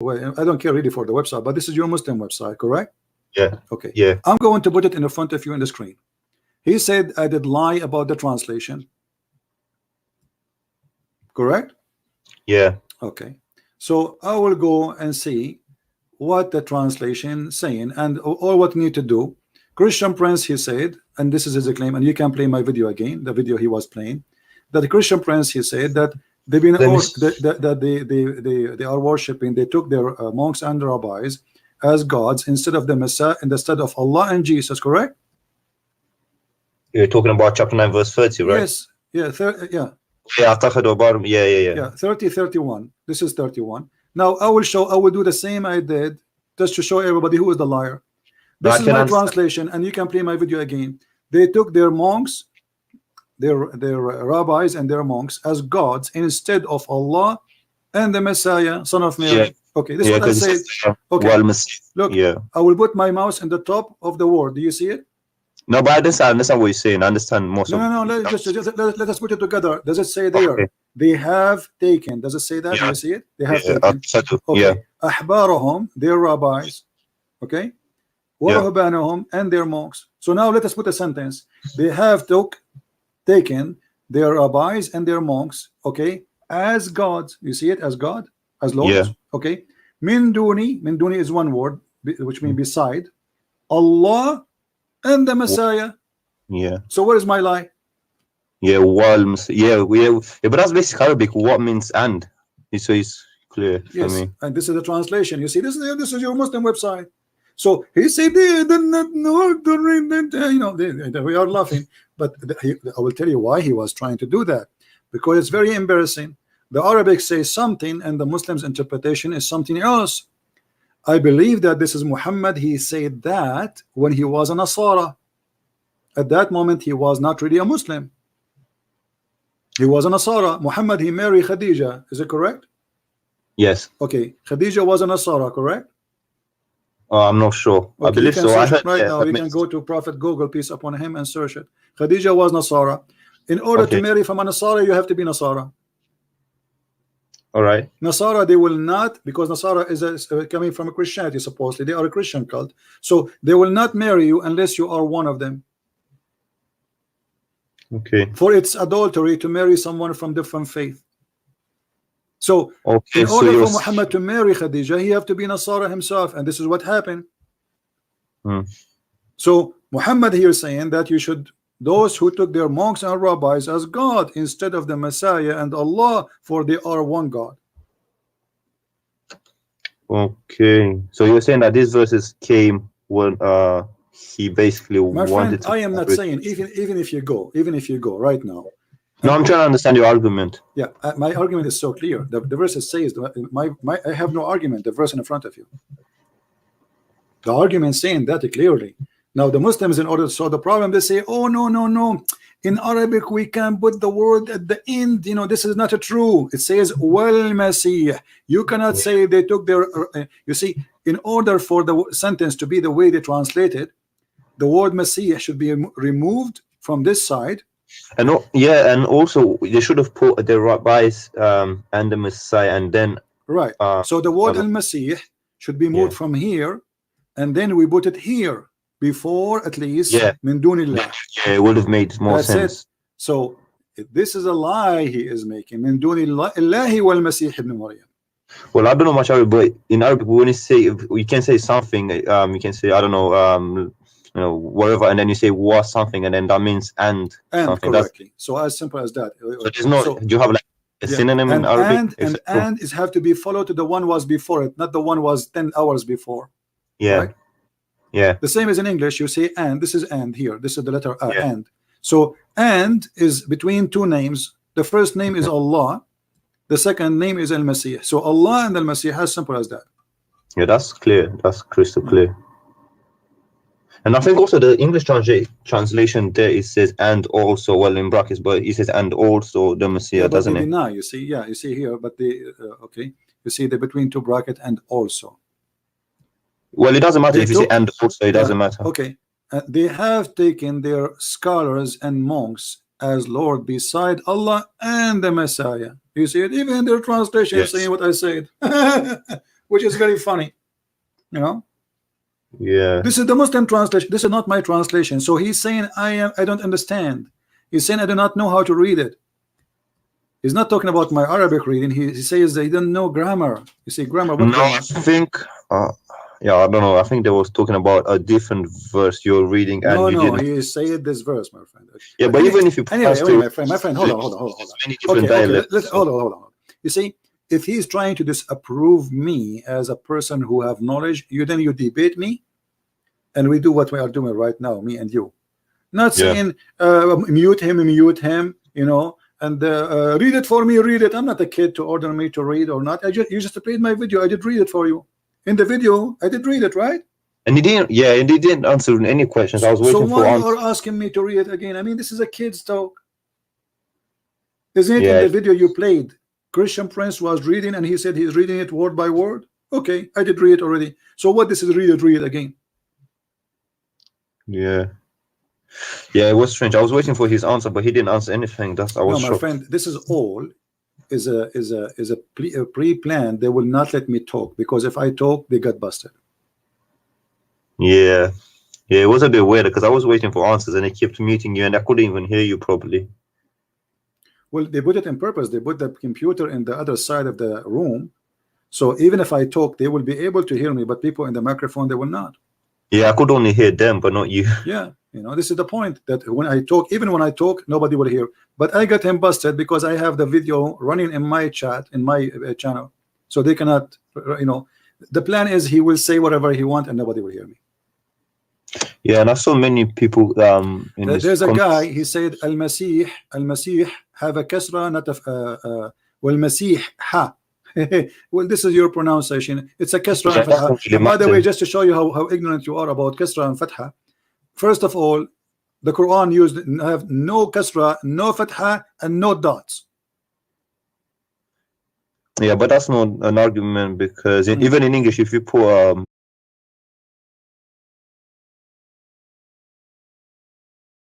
way, I don't care really for the website, but this is your Muslim website, correct? Yeah. Okay. Yeah. I'm going to put it in the front of you on the screen. He said I did lie about the translation. Correct? Yeah. Okay. So I will go and see what the translation saying and all what we need to do. Christian Prince, he said, and this is his claim, and you can play my video again, the video he was playing, that the Christian Prince, he said that they've been they are worshiping, they took their monks and rabbis as gods instead of the Messiah, instead of Allah and Jesus, correct? You're talking about chapter 9 verse 30, right? Yes. Yeah. Yeah. Yeah. 30, 31. This is 31. Now I will do the same I did just to show everybody who is the liar. This is my translation, and you can play my video again. They took their monks, their rabbis and their monks as gods instead of Allah and the Messiah, son of Mary. Yeah. Okay, this is what I say. Okay, look, I will put my mouse in the top of the word. Do you see it? No, but I understand what you're saying. I understand most of it. No. Let us put it together. Does it say there? Okay. They have taken. Does it say that? Yeah. Do you see it? They have taken. Okay. Ahbarahum, their rabbis. Okay. Warahbanahum, and their monks. So now let us put a sentence. They have taken their rabbis and their monks, okay, as gods. You see it as God, as Lord. Yeah. Okay. Min duni is one word, which means beside Allah and the Messiah. Yeah. So what is my lie? Yeah, but that's basic Arabic. What means and? So it's clear for me. And this is the translation. You see, this is your Muslim website. So he said they did not know to read that. We are laughing, but I will tell you why he was trying to do that, because it's very embarrassing. The Arabic says something, and the Muslims' interpretation is something else. I believe that this is Muhammad. He said that when he was a Nasara. At that moment, he was not really a Muslim. He was a Nasara. Muhammad, he married Khadija. Is it correct? Yes. Okay. Khadija was a Nasara, correct? I'm not sure. Okay, I believe so. Right now, you can go to Prophet Google, peace upon him, and search it. Khadija was Nasara. In order to marry from a Nasara, you have to be Nasara. All right. Nasara, they will not, because Nasara is coming from a Christianity, supposedly. They are a Christian cult. So they will not marry you unless you are one of them. Okay. For it's adultery to marry someone from different faith. So in order for Muhammad to marry Khadija, he have to be Nasara himself, and this is what happened. So Muhammad here saying that you should, those who took their monks and rabbis as God instead of the Messiah and Allah, for they are one God. Okay, so you're saying that these verses came when he basically wanted to. I am not saying even if you go right now. No, I'm trying to understand your argument. Yeah, my argument is so clear. The verses says I have no argument. The verse in front of you. The argument saying that clearly. Now the Muslims, in order to solve the problem, they say, "Oh no. In Arabic we can put the word at the end. This is not true. It says wal Masih. You cannot say they took their. You see, in order for the sentence to be the way they translate it, the word Masih should be removed from this side. And and also they should have put the rabbis and the Messiah, and then right. So the word al-Masih should be moved from here, and then we put it here before at least min dunillah. Yeah, it would have made more sense. So this is a lie he is making. Min dunillahi wal Masih ibn Maryam. Well, I don't know much Arabic, but in Arabic when you say, we can say something. You can say, I don't know. Whatever, and then you say was something, and then that means and something. Correctly. So as simple as that. So there's no. Do you have like a synonym in Arabic? And is have to be followed to the one was before it, not the one was 10 hours before. Yeah. Right? Yeah. The same as in English. You say and. This is and here. This is the letter and. So and is between two names. The first name is Allah. The second name is Al-Masih. So Allah and Al-Masih, as simple as that. Yeah, that's clear. That's crystal clear. And I think also the English translation there, it says and also, well, in brackets, but it says and also the Messiah, doesn't it? Now you see, you see here, but the you see the between two bracket and also. Well, it doesn't matter if you say and also, it doesn't matter. Okay, they have taken their scholars and monks as Lord beside Allah and the Messiah. You see it, even in their translation saying what I said. which is very funny, you know. Yeah. This is the Muslim translation. This is not my translation. So he's saying I don't understand. He's saying I do not know how to read it. He's not talking about my Arabic reading. He says they don't know grammar. You see, grammar. What No, grammar? I think. Yeah, I don't know. I think they was talking about a different verse you're reading, and No, you no, didn't. he said this verse, my friend. Yeah, but even if you anyway, pass to my friend, hold on. there's many different Okay, dialects. hold on. You see, if he's trying to disapprove me as a person who have knowledge, then you debate me, and we do what we are doing right now, me and you. Not saying mute him, you know, and read it for me, read it. I'm not a kid to order me to read or not. You just played my video. I did read it for you. In the video, I did read it, right? And he didn't. Yeah, and he didn't answer any questions. I was waiting so for why answers. you are asking me to read it again? I mean, this is a kid's talk. Isn't it? Yeah. In the video you played, Christian Prince was reading and he said he's reading it word by word. Okay, I did read it already. So what this is read it again? Yeah. Yeah, it was strange. I was waiting for his answer, but he didn't answer anything. I was No, my shocked. friend, this is all is a pre-planned. They will not let me talk because if I talk, they got busted. Yeah. Yeah, it was a bit weird because I was waiting for answers and they kept muting you and I couldn't even hear you properly. Well, they put it in purpose. They put the computer in the other side of the room. So even if I talk, they will be able to hear me, but people in the microphone, they will not. Yeah, I could only hear them, but not you. Yeah, you know, this is the point, that when I talk, even when I talk, nobody will hear. But I got him busted because I have the video running in my chat, in my channel. So they cannot, you know, the plan is he will say whatever he wants and nobody will hear me. Yeah, and I saw many people in There's a guy, he said al-Masih have a kasra, not a wal-Masih ha. Well, this is your pronunciation. It's a kasra and fatha. And by the way, just to show you how ignorant you are about kasra and fatha, first of all, the Quran have no kasra, no fatha, and no dots. Yeah, but that's not an argument because even in English, if you put